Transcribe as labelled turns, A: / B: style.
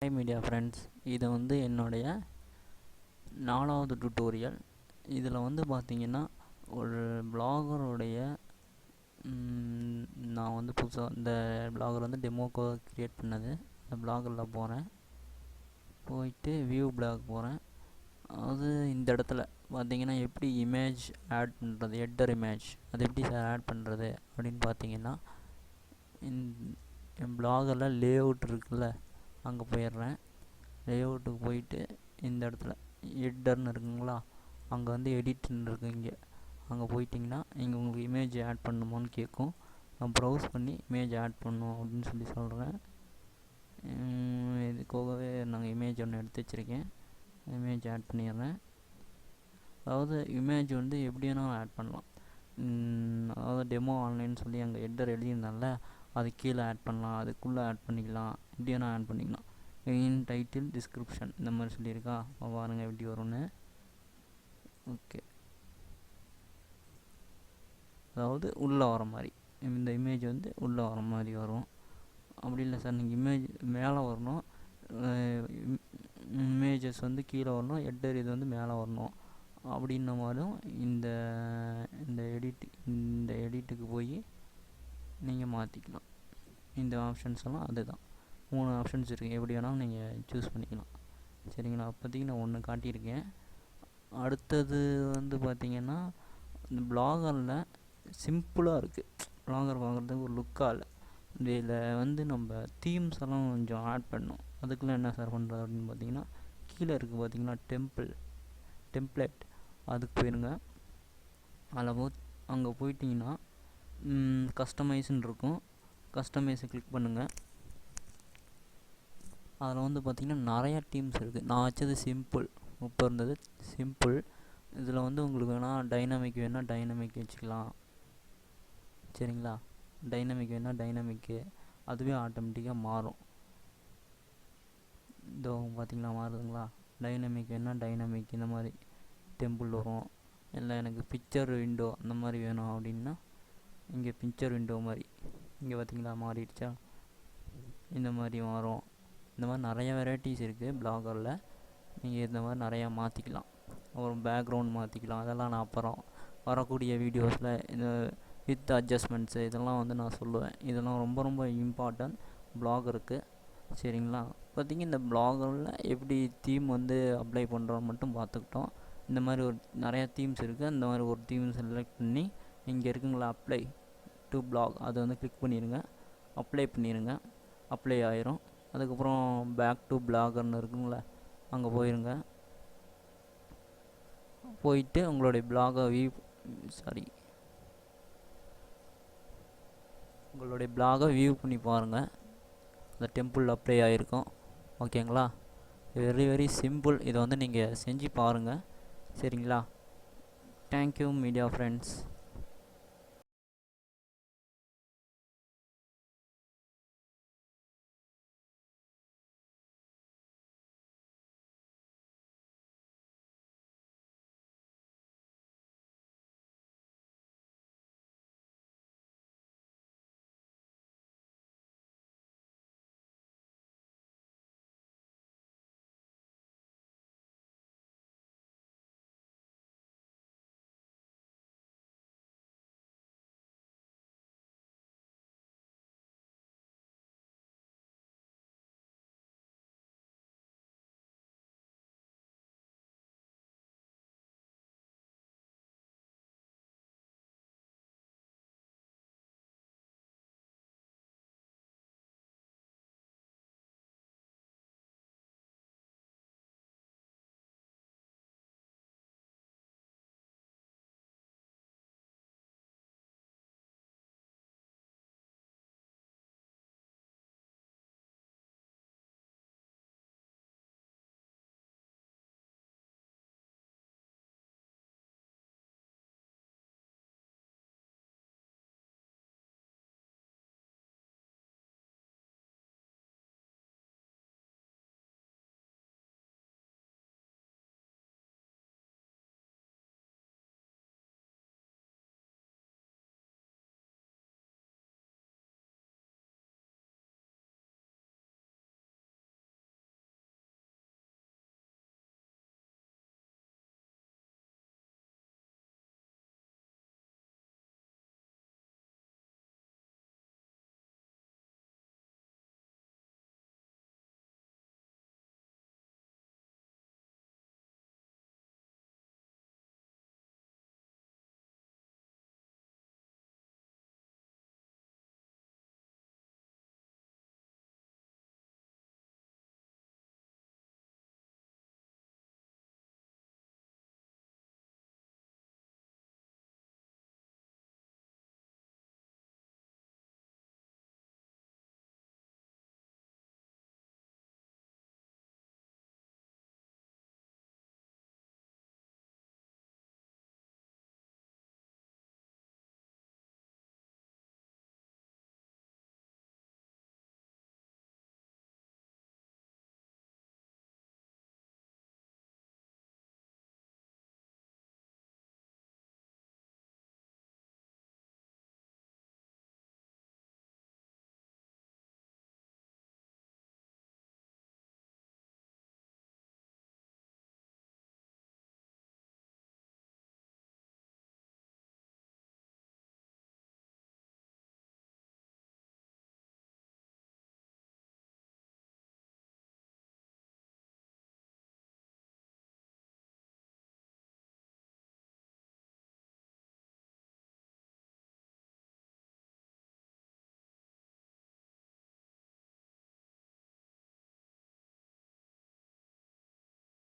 A: Hi media friends, இது வந்து என்னுடைய 4வது டுட்டோரியல். இதில் வந்து பார்த்திங்கன்னா ஒரு பிளாகருடைய நான் வந்து புதுசாக இந்த பிளாகர் வந்து டெமோக்கோ க்ரியேட் பண்ணது. இந்த பிளாகரில் போயிட்டு வியூ பிளாக் போகிறேன். அது இந்த இடத்துல பார்த்திங்கன்னா எப்படி இமேஜ் ஆட் பண்ணுறது, ஹெட்டர் இமேஜ் அது எப்படி ஆட் பண்ணுறது அப்படின்னு பார்த்திங்கன்னா, என் பிளாகரில் லே அவுட் இருக்குல்ல, அங்கே போயிடுறேன். லேஅவுட்டுக்கு போயிட்டு இந்த இடத்துல ஹெட்டர்னு இருக்குங்களா, அங்கே வந்து எடிட்னு இருக்குது. அங்கே போயிட்டிங்கன்னா இங்கே உங்களுக்கு இமேஜ் ஆட் பண்ணணுமான்னு கேட்கும். நான் ப்ரௌஸ் பண்ணி இமேஜ் ஆட் பண்ணணும் அப்படின்னு சொல்கிறேன். இதுக்காகவே நாங்கள் இமேஜ் ஒன்று எடுத்து வச்சுருக்கேன். இமேஜ் ஆட் பண்ணிடுறேன். அதாவது இமேஜ் வந்து எப்படி வேணாலும் ஆட் பண்ணலாம். அதாவது டெமோ ஆன்லைன் சொல்லி அங்கே ஹெட்டர் எழுதியிருந்தால அது கீழே ஆட் பண்ணலாம், அதுக்குள்ளே ஆட் பண்ணிக்கலாம், எப்படி வேணால் ஆட் பண்ணிக்கலாம். மெயின் டைட்டில் டிஸ்கிரிப்ஷன் இந்த மாதிரி சொல்லியிருக்கா, பாருங்கள் எப்படி வரும்னு. ஓகே, அதாவது உள்ளே வர மாதிரி இந்த இமேஜ் வந்து உள்ளே வர மாதிரி வரும். அப்படி இல்லை சார், நீங்கள் இமேஜ் மேலே வரணும், இமேஜஸ் வந்து கீழே வரணும், ஹெட்டர் இது வந்து மேலே வரணும் அப்படின்ன மாதிரியும் இந்த எடிட்டுக்கு போய் நீங்கள் மாற்றிக்கலாம். இந்த ஆப்ஷன்ஸ் எல்லாம் அதுதான். 3 ஆப்ஷன்ஸ் இருக்குது, எப்படி வேணாலும் நீங்கள் சூஸ் பண்ணிக்கலாம். சரிங்களா, அப்போதைக்கு நான் ஒன்று காட்டியிருக்கேன். அடுத்தது வந்து பார்த்திங்கன்னா, இந்த பிளாகரில் சிம்பிளாக இருக்குது. பிளாகர் பார்க்குறதுக்கு ஒரு லுக்காக இல்லை. இதில் வந்து நம்ம தீம்ஸ் எல்லாம் கொஞ்சம் ஆட் பண்ணணும். அதுக்குள்ளே என்ன சார் பண்ணுறது அப்படின்னு பார்த்திங்கன்னா, கீழே இருக்குது பார்த்திங்கன்னா டெம்ப்ளேட், அதுக்கு போயிருங்க. அதில் அங்கே போயிட்டிங்கன்னா கஸ்டமைஸ்ன்னு இருக்கும். கஸ்டமைஸை கிளிக் பண்ணுங்கள். அதில் வந்து பார்த்திங்கன்னா நிறையா டீம்ஸ் இருக்குது. நான் வச்சது சிம்பிள், இப்போ இருந்தது சிம்பிள். இதில் வந்து உங்களுக்கு வேணால் டைனமிக் வேணால் டைனமிக் வச்சுக்கலாம். சரிங்களா, டைனமிக் வேணால் டைனமிக்கு, அதுவே ஆட்டோமேட்டிக்காக மாறும். இதோ பார்த்திங்களா மாறுதுங்களா. டைனமிக் வேணால் டைனமிக் இந்த மாதிரி டெம்பிள் வரும். இல்லை எனக்கு பிக்சர் விண்டோ அந்த மாதிரி வேணும் அப்படின்னா இங்கே பிக்சர் விண்டோ மாதிரி இங்கே பார்த்திங்களா மாறிடுச்சா, இந்த மாதிரி மாறும். இந்த மாதிரி நிறைய வெரைட்டிஸ் இருக்குது பிளாகரில். நீங்கள் இந்த மாதிரி நிறையா மாற்றிக்கலாம். அப்புறம் பேக்ரவுண்ட் மாற்றிக்கலாம். அதெல்லாம் நான் அப்புறம் வரக்கூடிய வீடியோஸில் இந்த வித் அட்ஜஸ்ட்மெண்ட்ஸு இதெல்லாம் வந்து நான் சொல்லுவேன். இதெல்லாம் ரொம்ப ரொம்ப இம்பார்ட்டன்ட் பிளாகருக்கு. சரிங்களா, இப்போதைக்கு இந்த பிளாகரில் எப்படி தீம் வந்து அப்ளை பண்ணுறோன்னு மட்டும் பார்த்துக்கிட்டோம். இந்த மாதிரி ஒரு நிறையா தீம்ஸ் இருக்குது. அந்த மாதிரி ஒரு தீம் செலக்ட் பண்ணி இங்கே இருக்குங்களா அப்ளை டு பிளாக், அதை வந்து கிளிக் பண்ணிடுங்க, அப்ளை பண்ணிடுங்க. அப்ளை ஆயிரும். அதுக்கப்புறம் பேக் டு பிளாகர்னு இருக்குங்களா, அங்கே போயிருங்க. போயிட்டு உங்களுடைய பிளாகை வியூ பண்ணி பாருங்கள். அந்த டெம்பிள் அப்ளை ஆகிருக்கும். ஓகேங்களா, வெரி வெரி சிம்பிள். இதை வந்து நீங்கள் செஞ்சு பாருங்கள். சரிங்களா, தேங்க்யூ மீடியா ஃப்ரெண்ட்ஸ்.